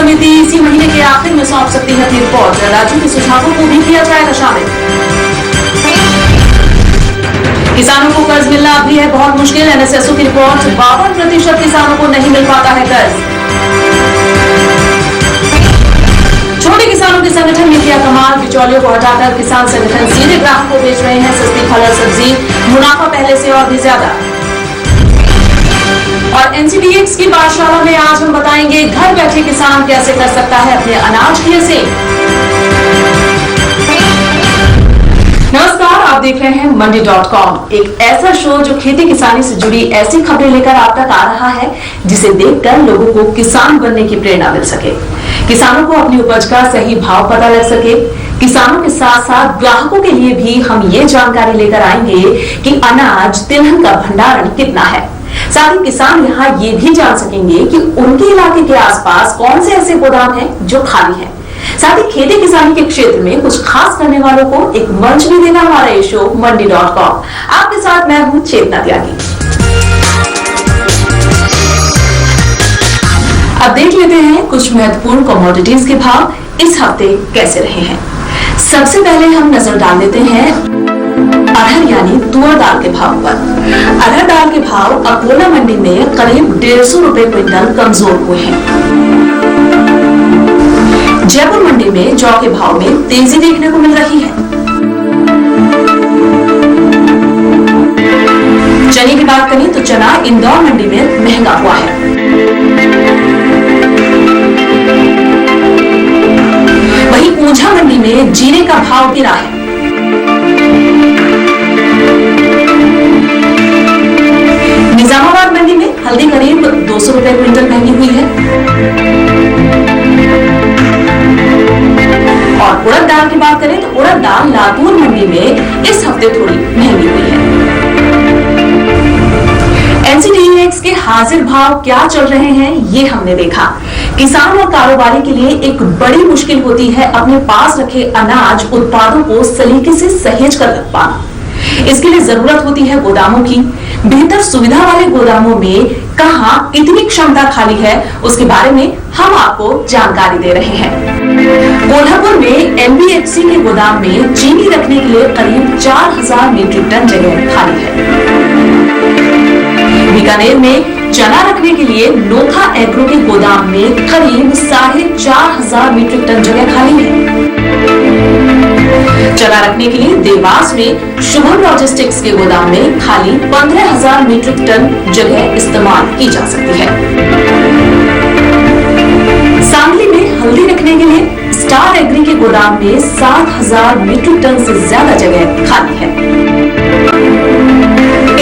समिति इसी महीने के आखिर में सौंप सकती है अपनी रिपोर्ट। राज्यों के सुझावों को भी किया जाएगा शामिल। किसानों को कर्ज मिलना अभी है बहुत मुश्किल। एनएसएसओ की रिपोर्ट, 52% किसानों को नहीं मिल पाता है कर्ज। छोटे किसानों के संगठन ने किया कमाल। बिचौलियों को हटाकर किसान संगठन सीधे ग्राहक को बेच रहे हैं सस्ती फल और सब्जी, मुनाफा पहले से और भी ज्यादा। और एनसीडीएक्स की पाठशाला में आज हम बताएंगे घर बैठे किसान कैसे कर सकता है अपने अनाज की सेल। नमस्कार, आप देख रहे हैं मंडी.com, एक ऐसा शो जो खेती किसानी से जुड़ी ऐसी खबरें लेकर आप तक आ रहा है जिसे देखकर लोगों को किसान बनने की प्रेरणा मिल सके, किसानों को अपनी उपज का सही भाव पता लग सके। किसानों के साथ साथ ग्राहकों के लिए भी हम ये जानकारी लेकर आएंगे कि अनाज तिलहन का भंडारण कितना है। साथ ही किसान यहाँ ये भी जान सकेंगे कि उनके इलाके के आसपास कौन से ऐसे गोदाम हैं जो खाली हैं। साथ ही खेती किसानी के क्षेत्र में कुछ खास करने वालों को एक मंच भी देगा हमारा ये शो मंडी.com। आपके साथ मैं हूँ चेतना त्यागी। अब देख लेते हैं कुछ महत्वपूर्ण कमोडिटीज के भाव इस हफ्ते कैसे रहे हैं। सबसे पहले हम नजर डाल देते हैं अरहर यानी तुअर दाल के भाव पर। अरहर दाल के भाव अकोला मंडी में करीब 150 रुपए क्विंटल कमजोर हुए हैं। जयपुर मंडी में जौ के भाव में तेजी देखने को मिल रही है। चने की बात करें तो चना इंदौर मंडी में महंगा हुआ है। वहीं ऊंझा मंडी में जीरे का भाव गिरा है। निजामाबाद मंडी में हल्दी करीब 200 रुपए क्विंटल महंगी हुई है। और उड़द दाल की बात करें तो उड़द दाल लातूर मंडी में इस हफ्ते थोड़ी महंगी हुई है। एनसीडीएक्स के हाजिर भाव क्या चल रहे हैं ये हमने देखा। किसान और कारोबारी के लिए एक बड़ी मुश्किल होती है अपने पास रखे अनाज उत्पादों को सलीके से सहेज कर रख पाना। इसके लिए जरूरत होती है गोदामों की। बेहतर सुविधा वाले गोदामों में कहां इतनी क्षमता खाली है उसके बारे में हम आपको जानकारी दे रहे हैं। कोल्हापुर में एनबीएफसी के गोदाम में चीनी रखने के लिए करीब 4000 मीट्रिक टन जगह खाली है। बीकानेर में चना रखने के लिए नोखा एग्रो के गोदाम में करीब 4500 मीट्रिक टन जगह खाली है। चना रखने के लिए देवास में शुभम लॉजिस्टिक्स के गोदाम में खाली 15000 मीट्रिक टन जगह इस्तेमाल की जा सकती है। सांगली में हल्दी रखने के लिए स्टार एग्री के गोदाम में 7000 मीट्रिक टन से ज्यादा जगह खाली है।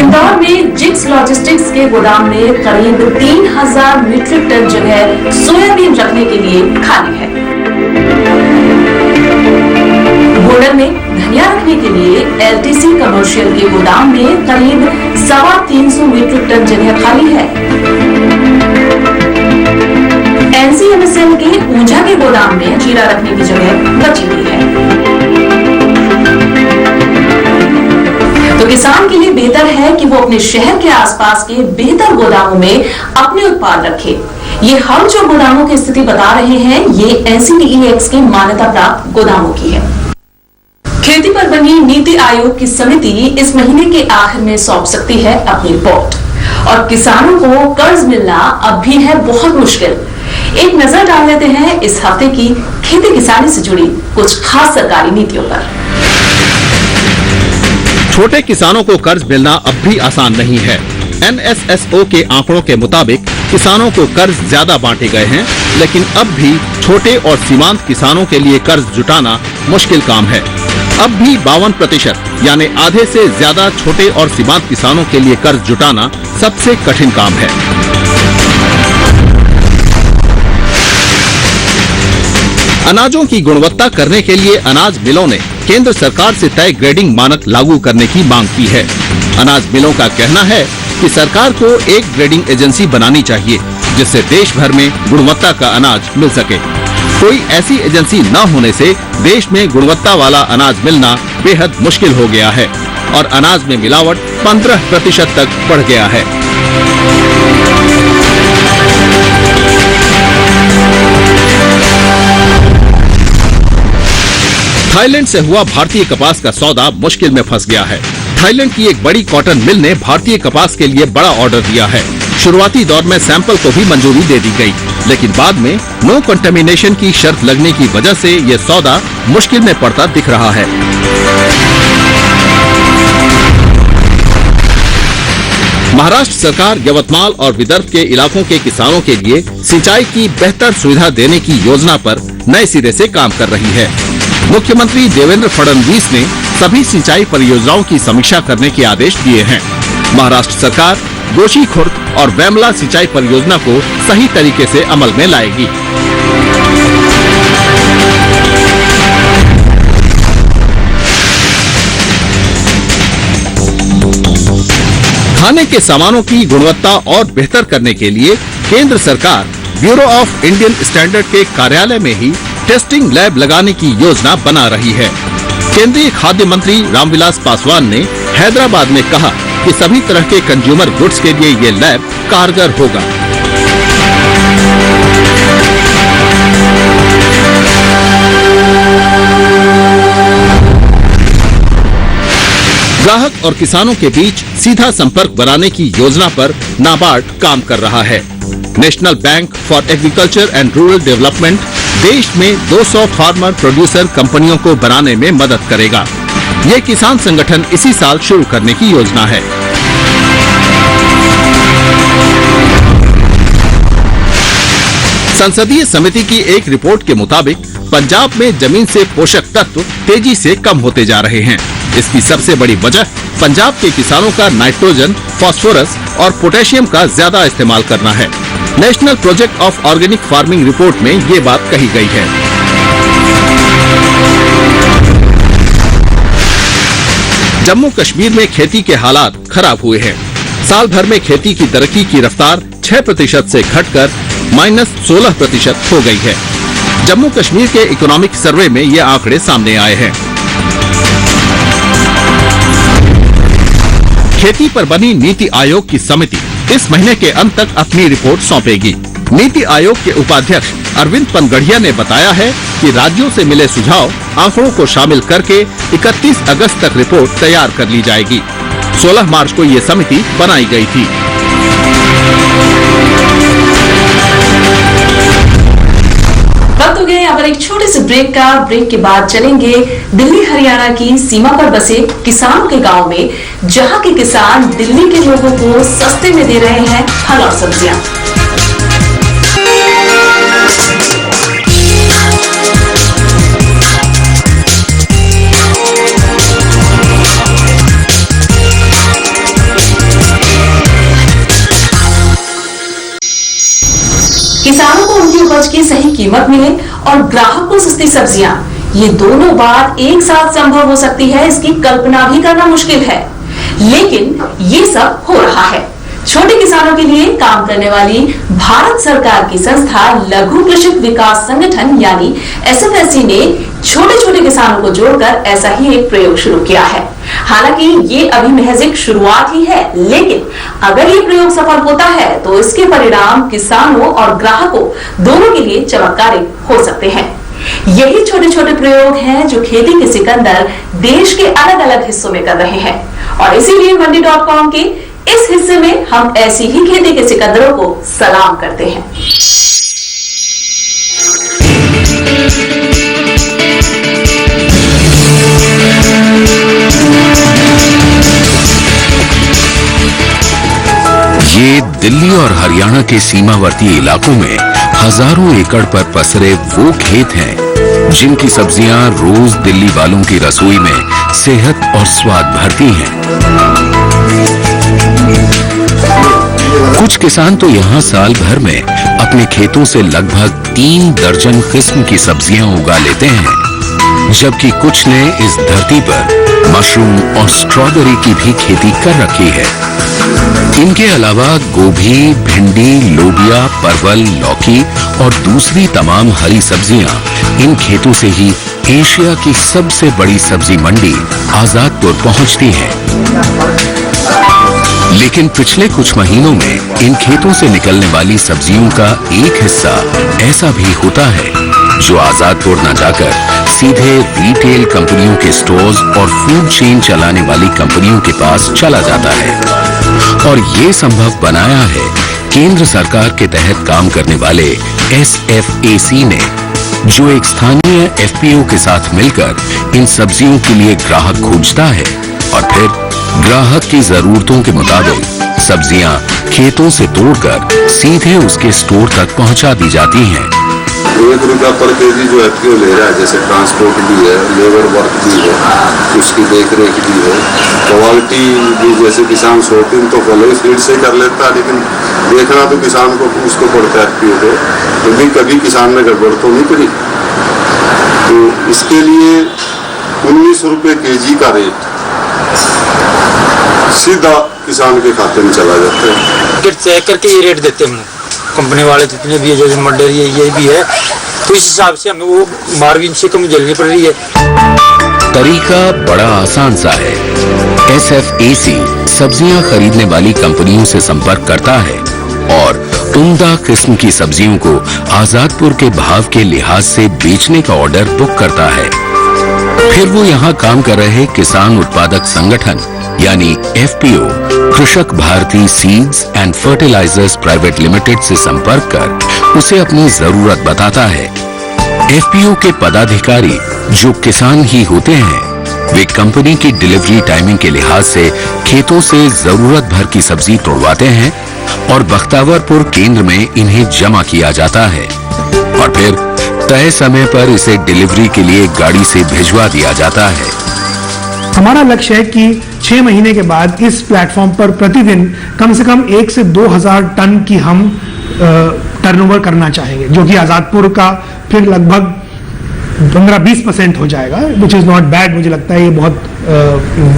इंदौर में जिक्स लॉजिस्टिक्स के गोदाम में करीब 3000 मीट्रिक टन जगह सोयाबीन रखने के लिए खाली है। गोंडल में धनिया रखने के लिए एलटीसी कमर्शियल के गोदाम में करीब 350 मीट्रिक टन जगह खाली है। एनसीएमएसएल के ऊंझा के गोदाम में जीरा रखने की जगह बची हुई है। तो किसान के लिए बेहतर है कि वो अपने शहर के आसपास के बेहतर गोदामों में अपने उत्पाद रखे। ये हम जो गोदामों की स्थिति बता रहे हैं ये एनसीडीएक्स की मान्यता प्राप्त गोदामों की है। खेती पर बनी नीति आयोग की समिति इस महीने के आखिर में सौंप सकती है अपनी रिपोर्ट। और किसानों को कर्ज मिलना अब भी है बहुत मुश्किल। एक नजर डाल लेते हैं इस हफ्ते की खेती किसानी से जुड़ी कुछ खास सरकारी नीतियों पर। छोटे किसानों को कर्ज मिलना अब भी आसान नहीं है। एनएसएसओ के आंकड़ों के मुताबिक किसानों को कर्ज ज्यादा बांटे गए हैं, लेकिन अब भी छोटे और सीमांत किसानों के लिए कर्ज जुटाना मुश्किल काम है। अब भी 52% यानी आधे से ज्यादा छोटे और सीमांत किसानों के लिए कर्ज जुटाना सबसे कठिन काम है। अनाजों की गुणवत्ता करने के लिए अनाज मिलों ने केंद्र सरकार से तय ग्रेडिंग मानक लागू करने की मांग की है। अनाज मिलों का कहना है कि सरकार को एक ग्रेडिंग एजेंसी बनानी चाहिए जिससे देश भर में गुणवत्ता का अनाज मिल सके। कोई ऐसी एजेंसी न होने से देश में गुणवत्ता वाला अनाज मिलना बेहद मुश्किल हो गया है और अनाज में मिलावट 15% तक बढ़ गया है। थाईलैंड से हुआ भारतीय कपास का सौदा मुश्किल में फंस गया है। थाईलैंड की एक बड़ी कॉटन मिल ने भारतीय कपास के लिए बड़ा ऑर्डर दिया है। शुरुआती दौर में सैंपल को भी मंजूरी दे दी गई, लेकिन बाद में नो कंटेमिनेशन की शर्त लगने की वजह से ये सौदा मुश्किल में पड़ता दिख रहा है। महाराष्ट्र सरकार यवतमाल और विदर्भ के इलाकों के किसानों के लिए सिंचाई की बेहतर सुविधा देने की योजना पर नए सिरे से काम कर रही है। मुख्यमंत्री देवेंद्र फडणवीस ने सभी सिंचाई परियोजनाओं की समीक्षा करने के आदेश दिए हैं। महाराष्ट्र सरकार गोशी खुर्द और वेमला सिंचाई परियोजना को सही तरीके से अमल में लाएगी। खाने के सामानों की गुणवत्ता और बेहतर करने के लिए केंद्र सरकार ब्यूरो ऑफ इंडियन स्टैंडर्ड के कार्यालय में ही टेस्टिंग लैब लगाने की योजना बना रही है। केंद्रीय खाद्य मंत्री रामविलास पासवान ने हैदराबाद में कहा कि सभी तरह के कंज्यूमर गुड्स के लिए ये लैब कारगर होगा। ग्राहक और किसानों के बीच सीधा संपर्क बनाने की योजना पर नाबार्ड काम कर रहा है। National bank for agriculture and rural development देश में 200 फार्मर प्रोड्यूसर कंपनियों को बनाने में मदद करेगा। ये किसान संगठन इसी साल शुरू करने की योजना है। संसदीय समिति की एक रिपोर्ट के मुताबिक पंजाब में जमीन से पोषक तत्व तेजी से कम होते जा रहे हैं। इसकी सबसे बड़ी वजह पंजाब के किसानों का नाइट्रोजन, फास्फोरस और पोटेशियम का ज्यादा इस्तेमाल करना है। National project of organic farming report में ये बात कही गई है। जम्मू कश्मीर में खेती के हालात खराब हुए हैं। साल भर में खेती की तरक्की की रफ्तार 6% से घटकर -16% हो गई है। जम्मू कश्मीर के इकोनॉमिक सर्वे में ये आंकड़े सामने आए हैं। खेती पर बनी नीति आयोग की समिति इस महीने के अंत तक अपनी रिपोर्ट सौंपेगी। नीति आयोग के उपाध्यक्ष अरविंद पनगढ़िया ने बताया है कि राज्यों से मिले सुझाव आंकड़ों को शामिल करके 31 अगस्त तक रिपोर्ट तैयार कर ली जाएगी। 16 मार्च को ये समिति बनाई गई थी। वक्त हो गया यहाँ पर एक छोटे से ब्रेक का। ब्रेक के बाद चलेंगे दिल्ली हरियाणा की सीमा पर बसे किसानों के गांव में, जहां के किसान दिल्ली के लोगों को सस्ते में दे रहे हैं फल और सब्जियां। किसानों को उनकी उपज की सही कीमत मिले और ग्राहक को सस्ती सब्जियां, ये दोनों बात एक साथ संभव हो सकती है, इसकी कल्पना भी करना मुश्किल है, लेकिन ये सब हो रहा है। छोटे किसानों के लिए काम करने वाली भारत सरकार की संस्था लघु कृषक विकास संगठन यानी SFSC ने छोटे छोटे किसानों को जोड़कर ऐसा ही एक प्रयोग शुरू किया है। हालांकि ये अभी महज एक शुरुआत ही है, लेकिन अगर ये प्रयोग सफल होता है तो इसके परिणाम किसानों और ग्राहकों दोनों के लिए चमत्कारिक हो सकते हैं। यही छोटे छोटे प्रयोग हैं जो खेती के सिकंदर देश के अलग अलग हिस्सों में कर रहे हैं, और इसीलिए मंडी.com के इस हिस्से में हम ऐसी ही खेती के सिकंदरों को सलाम करते हैं। ये दिल्ली और हरियाणा के सीमावर्ती इलाकों में हजारों एकड़ पर पसरे वो खेत हैं जिनकी सब्जियां रोज दिल्ली वालों की रसोई में सेहत और स्वाद भरती हैं। कुछ किसान तो यहाँ साल भर में अपने खेतों से लगभग 3 दर्जन किस्म की सब्जियां उगा लेते हैं, जबकि कुछ ने इस धरती पर मशरूम और स्ट्रॉबेरी की भी खेती कर रखी है। इनके अलावा गोभी, भिंडी, लोबिया, परवल, लौकी और दूसरी तमाम हरी सब्जियां इन खेतों से ही एशिया की सबसे बड़ी सब्जी मंडी आजादपुर पहुंचती है। लेकिन पिछले कुछ महीनों में इन खेतों से निकलने वाली सब्जियों का एक हिस्सा ऐसा भी होता है जो आजादपुर न जाकर सीधे रिटेल कंपनियों के स्टोर्स और फूड चेन चलाने वाली कंपनियों के पास चला जाता है। और ये संभव बनाया है केंद्र सरकार के तहत काम करने वाले SFAC ने, जो एक स्थानीय FPO के साथ मिलकर इन सब्जियों के लिए ग्राहक खोजता है और फिर ग्राहक की जरूरतों के मुताबिक सब्जियां खेतों से तोड़कर सीधे उसके स्टोर तक पहुंचा दी जाती हैं। ₹1 पर केजी जो FPO ले रहा है, जैसे ट्रांसपोर्ट भी है, लेबर वर्क भी है, उसकी देख रेख भी है, क्वालिटी भी, जैसे किसान शॉर्टिंग तो पहले स्पीड से कर लेता है, लेकिन देखना तो किसान को उसको पड़ता है FPO को, तो भी कभी किसान ने गड़बड़ तो नहीं करी। तो इसके लिए ₹19 केजी का रेट सीधा किसान के खाते में चला जाता है। चेक करके ये रेट देते हैं कंपनी वाले, जितने भी है, जैसे मंडरी है, ये भी है, तो इस हिसाब से हमें वो मार्जिन से कम झेलनी पड़ रही है। तरीका बड़ा आसान सा है। SFAC सब्जियां खरीदने वाली कंपनियों से संपर्क करता है और उम्दा किस्म की सब्जियों को आजादपुर के भाव के लिहाज से बेचने का ऑर्डर बुक करता है। फिर वो यहाँ काम कर रहे किसान उत्पादक संगठन यानी FPO Krishak Bharati seeds and fertilizers private limited से संपर्क कर उसे अपनी जरूरत बताता है। FPO के पदाधिकारी, जो किसान ही होते हैं, वे कंपनी की डिलीवरी टाइमिंग के लिहाज से खेतों से जरूरत भर की सब्जी तोड़वाते हैं और बख्तावरपुर केंद्र में इन्हें जमा किया जाता है और फिर तय समय पर इसे डिलीवरी के लिए गाड़ी से भिजवा दिया जाता है। हमारा लक्ष्य है कि 6 महीने के बाद इस प्लेटफॉर्म पर प्रतिदिन कम से कम 1 से 2,000 टन की हम टर्नओवर करना चाहेंगे, जो कि आजादपुर का फिर लगभग 15-20% हो जाएगा, विच इज़ नॉट बैड। मुझे लगता है ये बहुत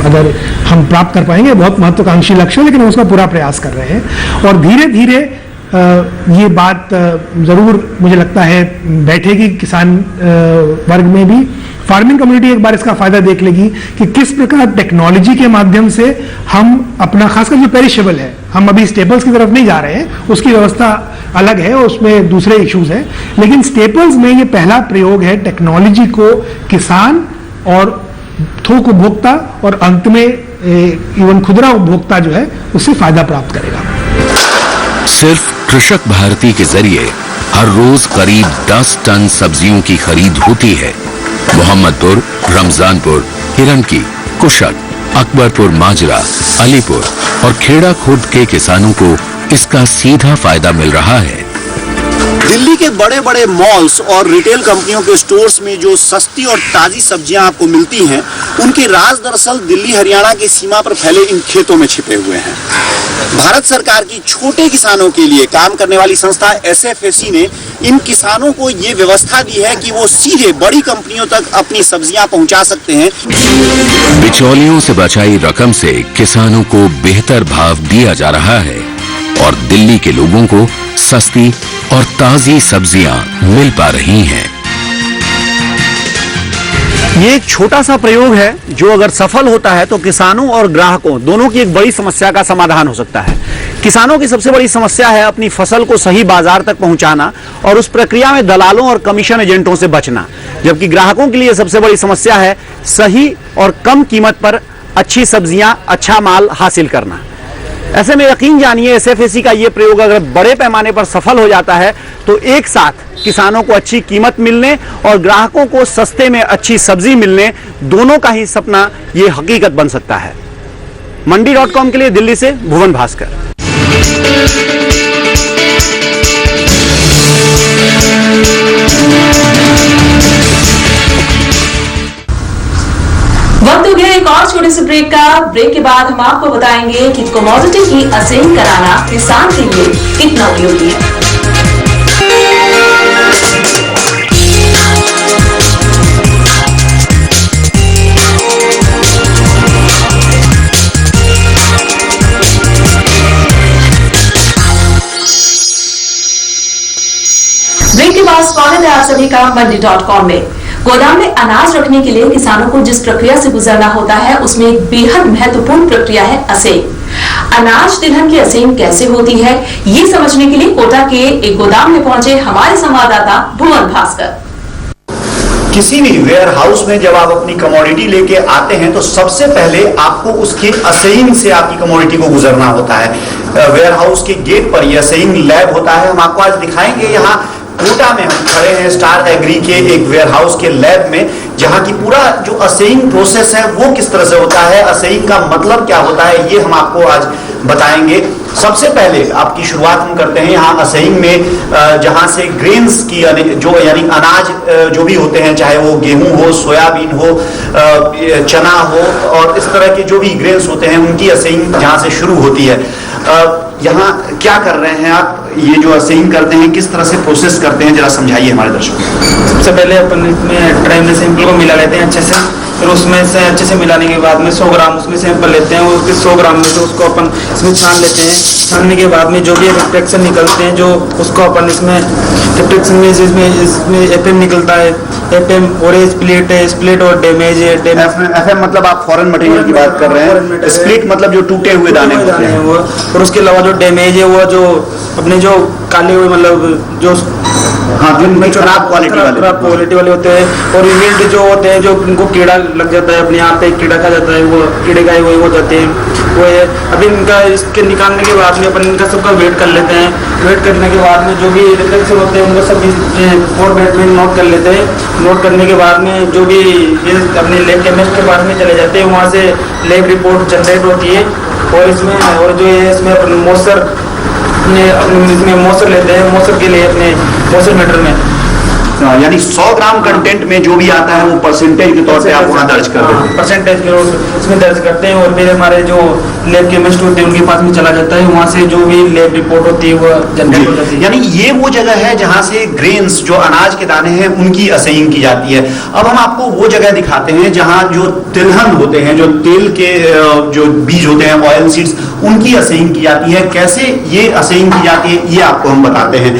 अगर हम प्राप्त कर पाएंगे, बहुत महत्वाकांक्षी लक्ष्य है, लेकिन हम उसका पूरा प्रयास कर रहे हैं। और धीरे धीरे ये बात ज़रूर मुझे लगता है बैठेगी किसान वर्ग में भी। फार्मिंग कम्युनिटी एक बार इसका फायदा देख लेगी कि किस प्रकार टेक्नोलॉजी के माध्यम से हम अपना, खासकर जो पेरिशेबल है, हम अभी स्टेपल्स की तरफ नहीं जा रहे हैं, उसकी व्यवस्था अलग है, उसमें दूसरे इश्यूज हैं, लेकिन स्टेपल्स में ये पहला प्रयोग है टेक्नोलॉजी को किसान और थोक उपभोक्ता और अंत में इवन खुदरा उपभोक्ता जो है उससे फायदा प्राप्त करेगा। सिर्फ कृषक भारती के जरिए हर रोज करीब 10 टन सब्जियों की खरीद होती है। मोहम्मदपुर, रमजानपुर, हिरनकी, कुशक, अकबरपुर माजरा, अलीपुर और खेड़ा खुर्द के किसानों को इसका सीधा फायदा मिल रहा है। दिल्ली के बड़े बड़े मॉल्स और रिटेल कंपनियों के स्टोर्स में जो सस्ती और ताजी सब्जियां आपको मिलती हैं, उनके राज दरअसल दिल्ली हरियाणा की सीमा पर फैले इन खेतों में छिपे हुए हैं। भारत सरकार की छोटे किसानों के लिए काम करने वाली संस्था SFAC ने इन किसानों को ये व्यवस्था दी है कि वो सीधे बड़ी कंपनियों तक अपनी सब्जियां पहुंचा सकते हैं। बिचौलियों से बचाई रकम से किसानों को बेहतर भाव दिया जा रहा है और दिल्ली के लोगों को सस्ती और ताजी सब्जियां मिल पा रही हैं। ये एक छोटा सा प्रयोग है जो अगर सफल होता है तो किसानों और ग्राहकों दोनों की एक बड़ी समस्या का समाधान हो सकता है। किसानों की सबसे बड़ी समस्या है अपनी फसल को सही बाजार तक पहुंचाना और उस प्रक्रिया में दलालों और कमीशन एजेंटों से बचना, जबकि ग्राहकों के लिए सबसे बड़ी समस्या है सही और कम कीमत पर अच्छी सब्जियां, अच्छा माल हासिल करना। ऐसे में यकीन जानिए SFAC का ये प्रयोग अगर बड़े पैमाने पर सफल हो जाता है तो एक साथ किसानों को अच्छी कीमत मिलने और ग्राहकों को सस्ते में अच्छी सब्जी मिलने, दोनों का ही सपना ये हकीकत बन सकता है। मंडी.com के लिए दिल्ली से भुवन भास्कर। वक्त हो गया एक और छोटे से ब्रेक का। ब्रेक के बाद हम आपको बताएंगे कि कमोडिटी की असेंग कराना किसान के लिए कितना उपयोगी है। ब्रेक के बाद स्वागत है आप सभी का मंडी.com में। गोदाम में अनाज रखने के लिए किसानों को जिस प्रक्रिया से गुजरना होता है उसमें एक बेहद महत्वपूर्ण प्रक्रिया है असेंग। अनाज तिलहन की असेंग कैसे होती है ये समझने के लिए कोटा के एक गोदाम में पहुंचे हमारे संवाददाता भुवन भास्कर। किसी भी वेयर हाउस में जब आप अपनी कमोडिटी लेके आते हैं तो सबसे पहले आपको उसके असेइंग से आपकी कमोडिटी को गुजरना होता है। वेयर हाउस के गेट पर यह असेइंग लैब होता है। हम आपको आज दिखाएंगे, यहाँ कोटा में हम खड़े हैं स्टार एग्री के एक वेयर हाउस के लैब में, जहां की पूरा जो असेइंग प्रोसेस है वो किस तरह से होता है, असेइंग का मतलब क्या होता है, ये हम आपको आज बताएंगे। सबसे पहले आपकी शुरुआत हम करते हैं यहाँ असेइंग में, जहां से ग्रेन्स की जो यानी अनाज जो भी होते हैं, चाहे वो गेहूं हो, सोयाबीन हो, चना हो और इस तरह के जो भी ग्रेन्स होते हैं उनकी असेइंग जहां से शुरू होती है। यहाँ क्या कर रहे हैं आप, ये जो असेइंग करते हैं किस तरह से प्रोसेस करते हैं, जरा समझाइए हमारे दर्शकों को। सबसे पहले अपन इसमें ट्रे में सैंपल को मिला लेते हैं अच्छे से, फिर उसमें से अच्छे से मिलाने के बाद में 100 ग्राम उसमें सैंपल लेते हैं, और फिर 100 ग्राम में से उसको अपन इसमें छान लेते हैं। छानने के बाद में जो भी रिफ्लेक्शन निकलते हैं, जो उसको अपन इसमें रिफ्लेक्शन में इसमें एफएम निकलता है, एफएम और स्प्लिट है, स्प्लिट और डैमेज है। एफएम मतलब आप फॉरेन मटेरियल की बात कर रहे हैं, स्प्लिट मतलब जो टूटे हुए दाने होते हैं वो, और उसके अलावा जो डैमेज है वो जो अपने जो काले हुए मतलब जो हाँ जिनमें खराब क्वालिटी वाले होते हैं, और विल्ड जो होते हैं जो उनको कीड़ा लग जाता है, अपने आप पे कीड़ा खा जाता है, वो कीड़े का वही हो जाते हैं वो है। अभी इनका इसके निकालने के बाद में अपन इनका सबका वेट कर लेते हैं। वेट करने के बाद में जो भी रिफ्लेक्शन होते हैं उनको सब फॉर्मेट में नोट कर लेते हैं। नोट करने के बाद में जो भी ये अपने लैब केमिस्ट के पास में चले जाते हैं, वहाँ से लैब रिपोर्ट जनरेट होती है, और इसमें और जो है इसमें अपन मोसर इसमें मोसर लेते हैं, मोसर के लिए अपने मोसर मीटर में यानी 100 ग्राम कंटेंट में जो भी आता है वो परसेंटेज के तौर पे आप वहाँ दर्ज कर देते हैं, परसेंटेज के उसमें दर्ज करते हैं, और फिर हमारे जो लैब केमिस्ट होते हैं उनके पास में चला जाता है, वहाँ से जो भी लैब रिपोर्ट होती है वो जनरेट हो जाती है। यानी ये वो जगह है जहाँ से ग्रेन्स जो अनाज के दाने हैं उनकी असेइंग की जाती है। अब हम आपको वो जगह दिखाते हैं जहाँ जो तिलहन होते हैं, जो तेल के जो बीज होते हैं, ऑयल सीड्स, उनकी असेइंग की जाती है। कैसे ये असेइंग की जाती है ये आपको हम बताते हैं।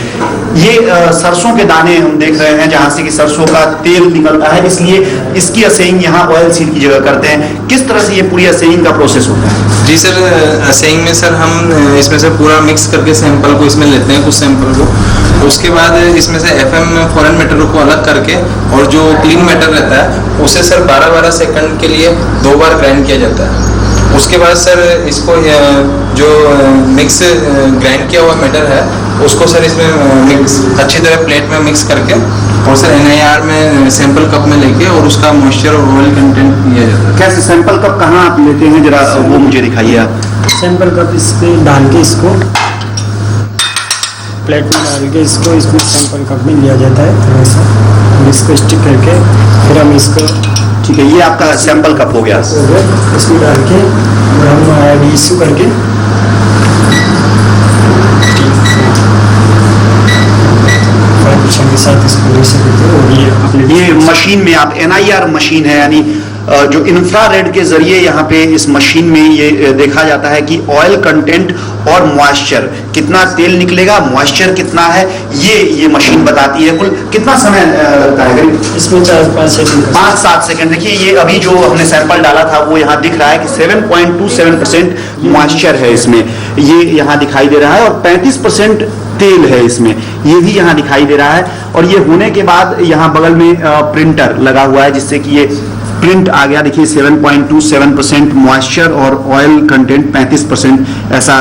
ये सरसों के दाने हम देख रहे हैं जहाँ से कि सरसों का तेल निकलता है, इसलिए इसकी असेइंग यहाँ ऑयल सीड की जगह करते हैं। किस तरह से ये पूरी असेइंग का प्रोसेस होता है? जी सर, असेइंग में सर हम इसमें से पूरा मिक्स करके सैंपल को इसमें लेते हैं, कुछ सैंपल को। उसके बाद इसमें से एफएम फॉरेन मैटर को अलग करके, और जो क्लीन मैटर रहता है उसे सर 12-12 सेकंड के लिए 2 बार ग्राइंड किया जाता है। उसके बाद सर इसको जो मिक्स ग्राइंड किया हुआ मैटर है उसको सर इसमें मिक्स अच्छी तरह प्लेट में मिक्स करके, और सर NIR में सैंपल कप में लेके और उसका मॉइस्चर और ऑयल कंटेंट लिया जाता है। कैसे सैंपल कप कहाँ आप लेते हैं, जरा वो मुझे दिखाइए आप। सैंपल कप इस पे डाल के इसको प्लेट में डाल के इसको इसमें सैंपल कप में लिया जाता है, थोड़ा सा इसको स्टिक करके फिर हम इसको, ठीक है, ये आपका सैंपल कप हो गया। इसमें डाल के हम इशू करके के साथ इसको ले सकते हैं। और ये मशीन में आप NIR मशीन है, यानी जो इंफ्रारेड के जरिए यहाँ पे इस मशीन में ये देखा जाता है कि ऑयल कंटेंट और मॉइस्चर कितना तेल निकलेगा, मॉइस्चर कितना है, ये मशीन बताती है। कुल कितना समय लगता है करीब? इसमें 4-5 सेकंड, 5-7 सेकंड। देखिए ये अभी जो हमने सैंपल डाला था वो यहाँ दिख रहा है कि 7.27% मॉइस्चर है इसमें, ये यहाँ दिखाई दे रहा है, और 35% तेल है इसमें, ये भी यहाँ दिखाई दे रहा है। और ये होने के बाद यहाँ बगल में प्रिंटर लगा हुआ है जिससे कि ये प्रिंट आ गया। देखिए 7.27% मॉइस्चर और ऑयल कंटेंट 35% ऐसा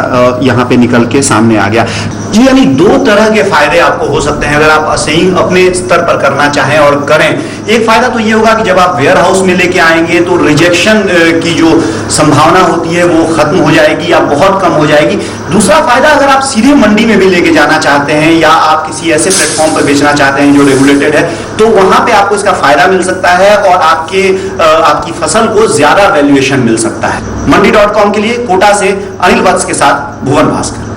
यहाँ पे निकल के सामने आ गया। जी, यानी 2 तरह के फायदे आपको हो सकते हैं अगर आप असेइंग अपने स्तर पर करना चाहें और करें। एक फायदा तो ये होगा कि जब आप वेयर हाउस में लेके आएंगे तो रिजेक्शन की जो संभावना होती है वो खत्म हो जाएगी या बहुत कम हो जाएगी। दूसरा फायदा, अगर आप सीधे मंडी में भी लेके जाना चाहते हैं या आप किसी ऐसे प्लेटफॉर्म पर बेचना चाहते हैं जो रेगुलेटेड है, तो वहां पे आपको इसका फायदा मिल सकता है और आपकी फसल को ज्यादा वैल्यूएशन मिल सकता है। मंडी.com के लिए कोटा से अनिल वत्स के साथ भुवन भास्कर।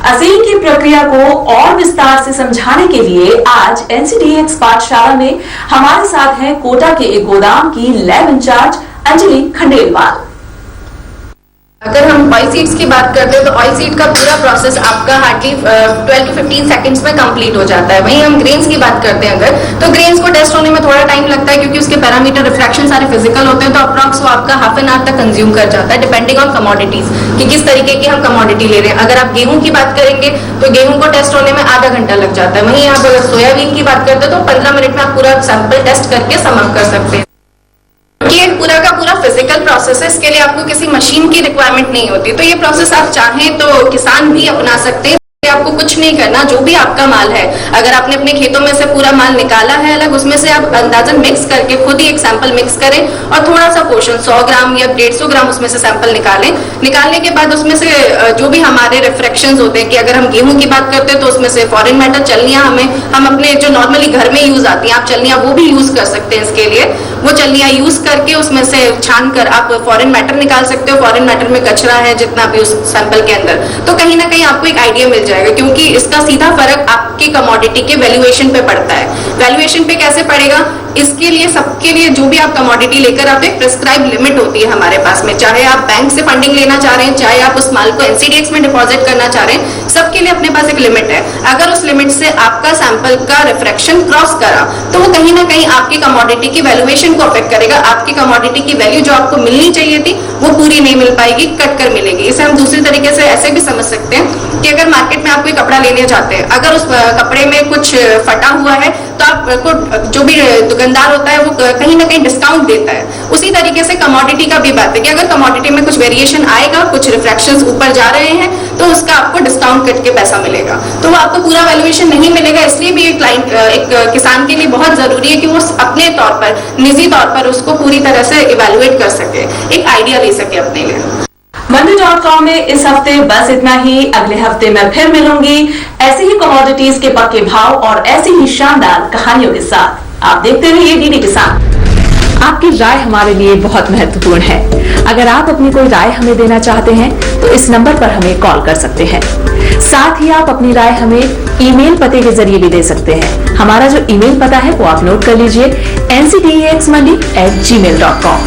असेइंग की प्रक्रिया को और विस्तार से समझाने के लिए आज NCDX पाठशाला में हमारे साथ हैं कोटा के एक गोदाम की लैब इंचार्ज अंजलि खंडेलवाल। अगर हम ऑयल सीड्स की बात करते हैं तो ऑयल सीड का पूरा प्रोसेस आपका हार्डली 12 to 15 सेकंड्स में कंप्लीट हो जाता है। वहीं हम ग्रेन्स की बात करते हैं अगर, तो ग्रेन्स को टेस्ट होने में थोड़ा टाइम लगता है क्योंकि उसके पैरामीटर रिफ्रैक्शन सारे फिजिकल होते हैं, तो अप्रॉक्स वो आपका हाफ एन आवर तक कंज्यूम कर जाता है डिपेंडिंग ऑन कमोडिटीज कि किस तरीके की हम कमोडिटी ले रहे हैं। अगर आप गेहूं की बात करेंगे तो गेहूं को टेस्ट होने में आधा घंटा लग जाता है। वहीं आप अगर सोयाबीन की बात करते हैं तो 15 मिनट में आप पूरा सैंपल टेस्ट करके सम अप कर सकते हैं। ये पूरा का पूरा फिजिकल प्रोसेस है, इसके लिए आपको किसी मशीन की रिक्वायरमेंट नहीं होती। तो ये प्रोसेस आप चाहें तो किसान भी अपना सकते हैं। आपको कुछ नहीं करना, जो भी आपका माल है, अगर आपने अपने खेतों में से पूरा माल निकाला है अलग, उसमें से आप अंदाजन मिक्स करके खुद ही एक सैंपल मिक्स करें और थोड़ा सा पोर्शन 100 ग्राम या 150 ग्राम उसमें से सैंपल निकालें। निकालने के बाद उसमें से जो भी हमारे रिफ्रैक्शंस होते हैं कि अगर हम गेहूं की बात करते हैं तो उसमें से फॉरेन मैटर चलनियां हम अपने जो नॉर्मली घर में यूज आती हैं, आप चलनियां वो भी यूज कर सकते हैं। इसके लिए वो चलनियां यूज करके उसमें से छान कर आप फॉरेन मैटर निकाल सकते हो। फॉरेन मैटर में कचरा है जितना भी उस सैंपल के अंदर, तो कहीं ना कहीं आपको एक आइडिया मिल जाएगा क्योंकि इसका सीधा फर्क आपकी कमोडिटी के वैल्यूएशन पे पड़ता है। वैल्यूएशन पे कैसे पड़ेगा? इसके लिए सबके लिए जो भी आप कमोडिटी लेकर आते हैं प्रिस्क्राइब लिमिट होती है हमारे पास में, चाहे आप बैंक से फंडिंग लेना चाह रहे हैं, चाहे आप उस माल को एनसीडीएक्स में डिपॉजिट करना चाह रहे हैं, सबके लिए अपने पास एक लिमिट है। अगर उस लिमिट से आपका सैंपल का रिफ्रैक्शन क्रॉस करा तो वो कहीं ना कहीं आपकी कमोडिटी की वैल्यूएशन को अफेक्ट करेगा। आपकी कमोडिटी की वैल्यू जो आपको मिलनी चाहिए थी वो पूरी नहीं मिल पाएगी, कट कर मिलेगी। इसे हम दूसरी तरीके से ऐसे भी समझ सकते हैं कि अगर मार्केट में आप कोई कपड़ा लेने जाते हैं, अगर उस कपड़े में कुछ फटा हुआ है तो आपको जो भी दुकानदार होता है वो कहीं ना कहीं डिस्काउंट देता है। उसी तरीके से कमोडिटी का भी बात है कि अगर कमोडिटी में कुछ वेरिएशन आएगा, कुछ रिफ्रैक्शंस ऊपर जा रहे हैं, तो उसका आपको डिस्काउंट कट के पैसा मिलेगा, तो वो आपको पूरा वैल्यूएशन नहीं मिलेगा। इसलिए भी एक किसान के लिए बहुत जरूरी है कि वो अपने तौर पर, निजी तौर पर उसको पूरी तरह से इवेलुएट कर सके, एक आइडिया ले सके अपने लिए। मंडी.com में इस हफ्ते बस इतना ही। अगले हफ्ते मैं फिर मिलूंगी ऐसे ही कमोडिटीज के पक्के भाव और ऐसी ही शानदार कहानियों के साथ। आप देखते रहिए डीडी किसान। आपकी राय हमारे लिए बहुत महत्वपूर्ण है। अगर आप अपनी कोई राय हमें देना चाहते हैं तो इस नंबर पर हमें कॉल कर सकते हैं। साथ ही आप अपनी राय हमें ईमेल पते के जरिए भी दे सकते हैं। हमारा जो ईमेल पता है वो आप नोट कर लीजिए, nctaxmandi@gmail.com।